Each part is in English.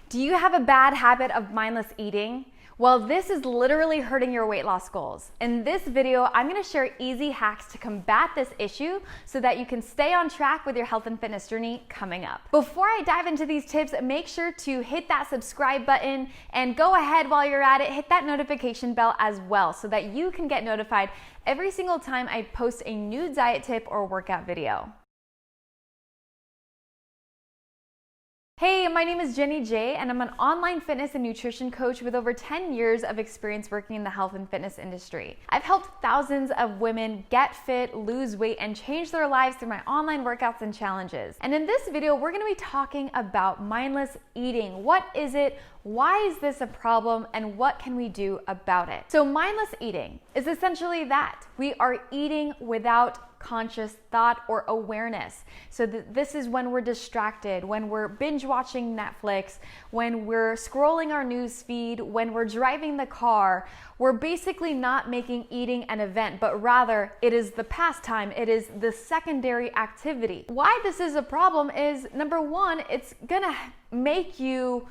Do you have a bad habit of mindless eating? Well, this is literally hurting your weight loss goals. In this video, I'm gonna share easy hacks to combat this issue so that you can stay on track with your health and fitness journey coming up. Before I dive into these tips, make sure to hit that subscribe button and go ahead while you're at it, hit that notification bell as well so that you can get notified every single time I post a new diet tip or workout video. Hey, my name is Jenny J, and I'm an online fitness and nutrition coach with over 10 years of experience working in the health and fitness industry. I've helped thousands of women get fit, lose weight, and change their lives through my online workouts and challenges. And in this video, we're gonna be talking about mindless eating. What is it? Why is this a problem? And what can we do about it? So mindless eating is essentially that. We are eating without conscious thought or awareness. So this is when we're distracted, when we're binge watching Netflix, when we're scrolling our news feed, when we're driving the car. We're basically not making eating an event, but rather it is the pastime, it is the secondary activity. Why this is a problem is, number one, it's gonna make you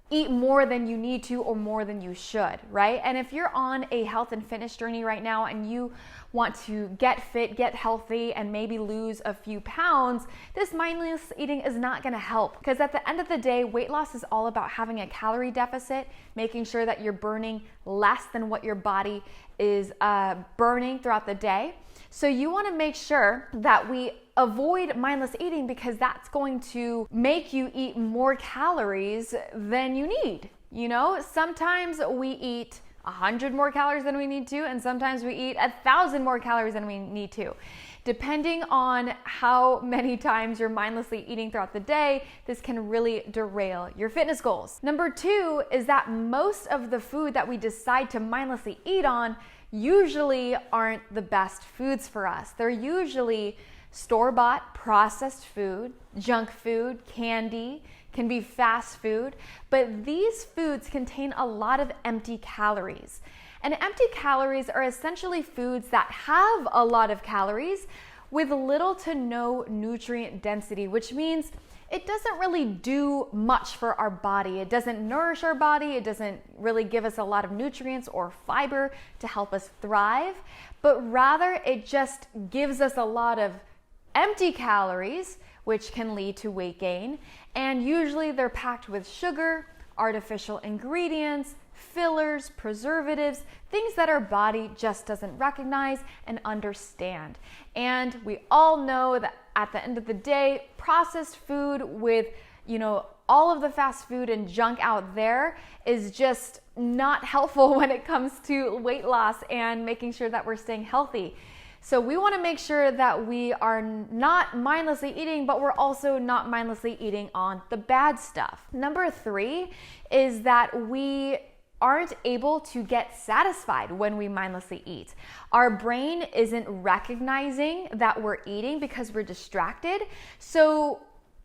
eat more than you need to or more than you should, right? And if you're on a health and fitness journey right now and you want to get fit, get healthy, and maybe lose a few pounds, this mindless eating is not gonna help. Because at the end of the day, weight loss is all about having a calorie deficit, making sure that you're burning less than what your body is burning throughout the day. So you wanna make sure that we avoid mindless eating because that's going to make you eat more calories than you need. You know, sometimes we eat 100 more calories than we need to, and sometimes we eat 1,000 more calories than we need to. Depending on how many times you're mindlessly eating throughout the day, this can really derail your fitness goals. Number two is that most of the food that we decide to mindlessly eat on usually aren't the best foods for us. They're usually store-bought processed food, junk food, candy, can be fast food, but these foods contain a lot of empty calories. And empty calories are essentially foods that have a lot of calories with little to no nutrient density, which means it doesn't really do much for our body. It doesn't nourish our body. It doesn't really give us a lot of nutrients or fiber to help us thrive, but rather it just gives us a lot of empty calories, which can lead to weight gain. And usually they're packed with sugar, artificial ingredients, fillers, preservatives, things that our body just doesn't recognize and understand. And we all know that at the end of the day, processed food with, all of the fast food and junk out there is just not helpful when it comes to weight loss and making sure that we're staying healthy. So we want to make sure that we are not mindlessly eating, but we're also not mindlessly eating on the bad stuff. Number three is that we aren't able to get satisfied when we mindlessly eat. Our brain isn't recognizing that we're eating because we're distracted. So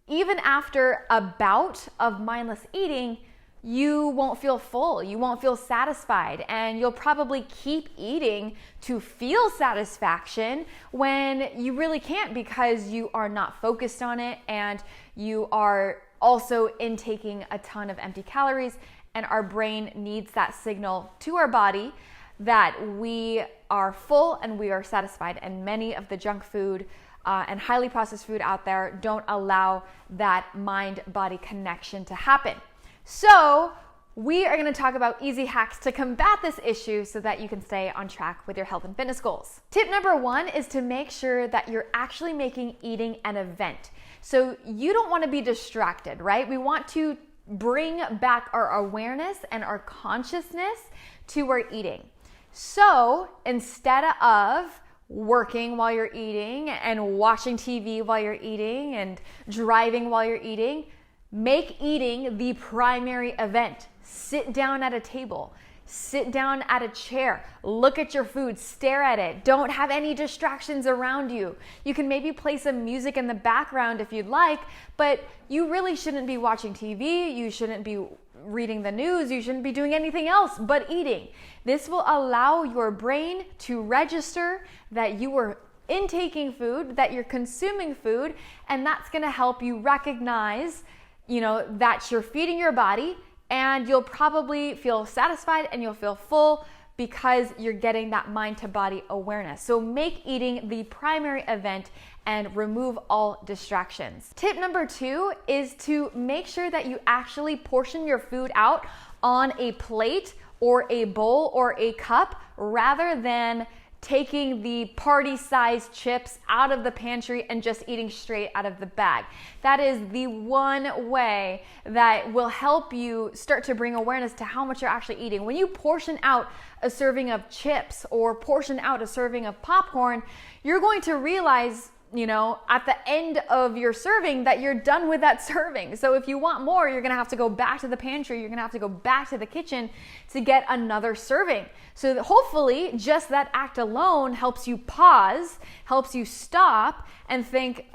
even after a bout of mindless eating, you won't feel full, you won't feel satisfied, and you'll probably keep eating to feel satisfaction when you really can't because you are not focused on it and you are also intaking a ton of empty calories, and our brain needs that signal to our body that we are full and we are satisfied. And many of the junk food and highly processed food out there don't allow that mind-body connection to happen. So we are going to talk about easy hacks to combat this issue so that you can stay on track with your health and fitness goals. Tip number one is to make sure that you're actually making eating an event. So you don't want to be distracted, right? We want to bring back our awareness and our consciousness to our eating. So instead of working while you're eating and watching TV while you're eating and driving while you're eating, make eating the primary event. Sit down at a table, sit down at a chair, look at your food, stare at it. Don't have any distractions around you. You can maybe play some music in the background if you'd like, but you really shouldn't be watching TV. You shouldn't be reading the news. You shouldn't be doing anything else but eating. This will allow your brain to register that you are intaking food, that you're consuming food, and that's gonna help you recognize that you're feeding your body, and you'll probably feel satisfied and you'll feel full because you're getting that mind to body awareness. So make eating the primary event and remove all distractions. Tip number 2 is to make sure that you actually portion your food out on a plate or a bowl or a cup rather than taking the party-sized chips out of the pantry and just eating straight out of the bag. That is the one way that will help you start to bring awareness to how much you're actually eating. When you portion out a serving of chips or portion out a serving of popcorn, you're going to realize at the end of your serving that you're done with that serving. So if you want more, you're gonna have to go back to the pantry, you're gonna have to go back to the kitchen to get another serving. So hopefully just that act alone helps you pause, helps you stop and think,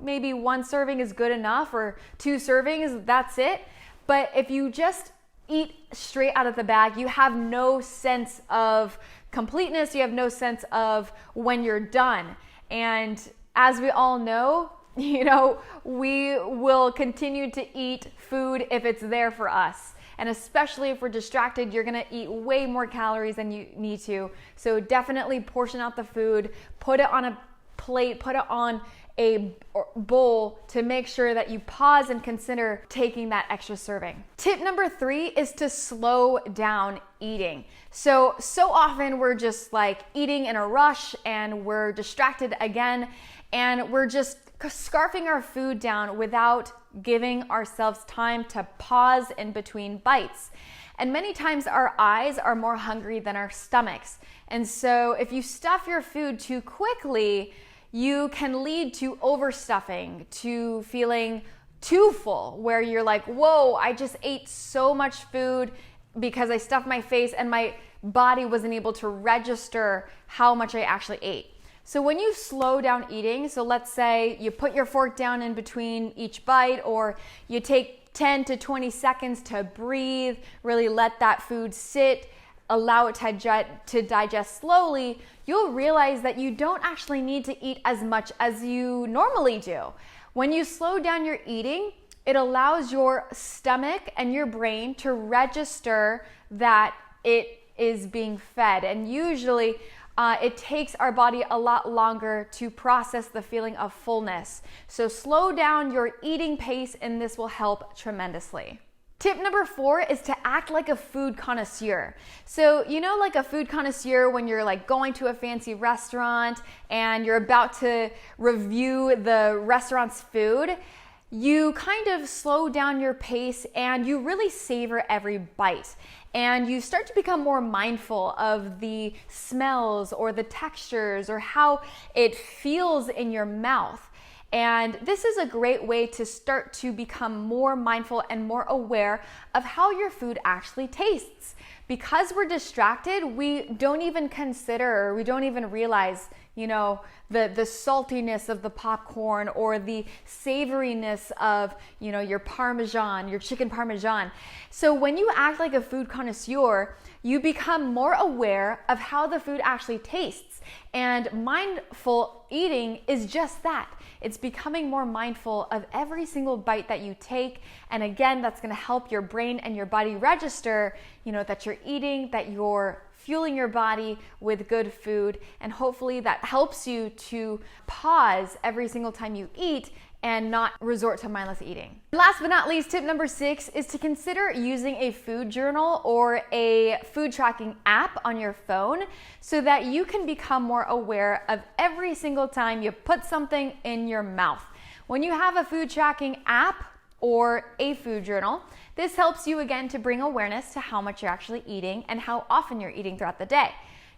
maybe one serving is good enough or 2 servings, that's it. But if you just eat straight out of the bag, you have no sense of completeness, you have no sense of when you're done. And as we all know, we will continue to eat food if it's there for us. And especially if we're distracted, you're gonna eat way more calories than you need to. So definitely portion out the food, put it on a plate, put it on a bowl to make sure that you pause and consider taking that extra serving. Tip number 3 is to slow down eating. So often we're just like eating in a rush and we're distracted again and we're just scarfing our food down without giving ourselves time to pause in between bites. And many times our eyes are more hungry than our stomachs. And so if you stuff your food too quickly, you can lead to overstuffing, to feeling too full, where you're like, whoa, I just ate so much food because I stuffed my face and my body wasn't able to register how much I actually ate. So when you slow down eating, so let's say you put your fork down in between each bite, or you take 10 to 20 seconds to breathe, really let that food sit, allow it to digest slowly, you'll realize that you don't actually need to eat as much as you normally do. When you slow down your eating, it allows your stomach and your brain to register that it is being fed. And usually it takes our body a lot longer to process the feeling of fullness. So slow down your eating pace and this will help tremendously. Tip number 4 is to act like a food connoisseur. So, like a food connoisseur when you're like going to a fancy restaurant and you're about to review the restaurant's food, you kind of slow down your pace and you really savor every bite. And you start to become more mindful of the smells or the textures or how it feels in your mouth. And this is a great way to start to become more mindful and more aware of how your food actually tastes. Because we're distracted, we don't even consider, we don't even realize, the saltiness of the popcorn or the savoriness of, your Parmesan, your chicken Parmesan. So when you act like a food connoisseur, you become more aware of how the food actually tastes. And mindful eating is just that. It's becoming more mindful of every single bite that you take. And again, that's going to help your brain and your body register, that you're eating, that you're fueling your body with good food. And hopefully that helps you to pause every single time you eat and not resort to mindless eating. Last but not least, tip number 6 is to consider using a food journal or a food tracking app on your phone so that you can become more aware of every single time you put something in your mouth. When you have a food tracking app or a food journal, this helps you again to bring awareness to how much you're actually eating and how often you're eating throughout the day.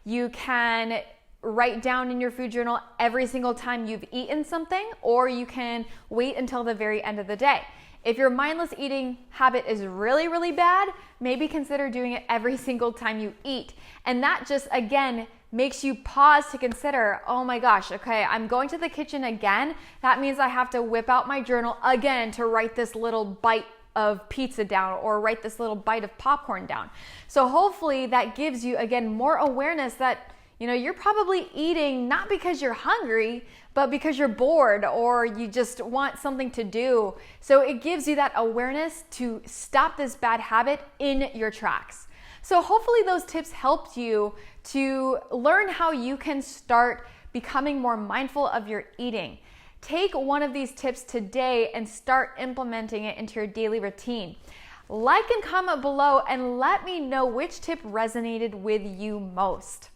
You can write down in your food journal every single time you've eaten something, or you can wait until the very end of the day. If your mindless eating habit is really, really bad, maybe consider doing it every single time you eat. And that just, again, makes you pause to consider, oh my gosh, okay, I'm going to the kitchen again. That means I have to whip out my journal again to write this little bite of pizza down or write this little bite of popcorn down. So hopefully that gives you, again, more awareness that You're probably eating not because you're hungry, but because you're bored or you just want something to do. So it gives you that awareness to stop this bad habit in your tracks. So hopefully those tips helped you to learn how you can start becoming more mindful of your eating. Take one of these tips today and start implementing it into your daily routine. Like and comment below and let me know which tip resonated with you most.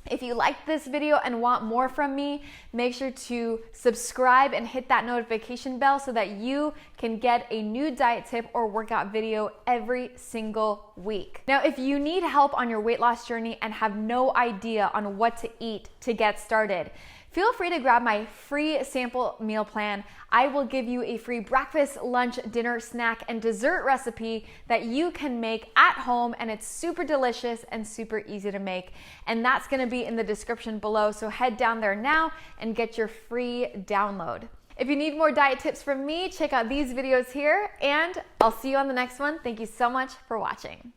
If you liked this video and want more from me, make sure to subscribe and hit that notification bell so that you can get a new diet tip or workout video every single week. Now, if you need help on your weight loss journey and have no idea on what to eat to get started, feel free to grab my free sample meal plan. I will give you a free breakfast, lunch, dinner, snack, and dessert recipe that you can make at home, and it's super delicious and super easy to make. And that's gonna be in the description below, so head down there now and get your free download. If you need more diet tips from me, check out these videos here, and I'll see you on the next one. Thank you so much for watching.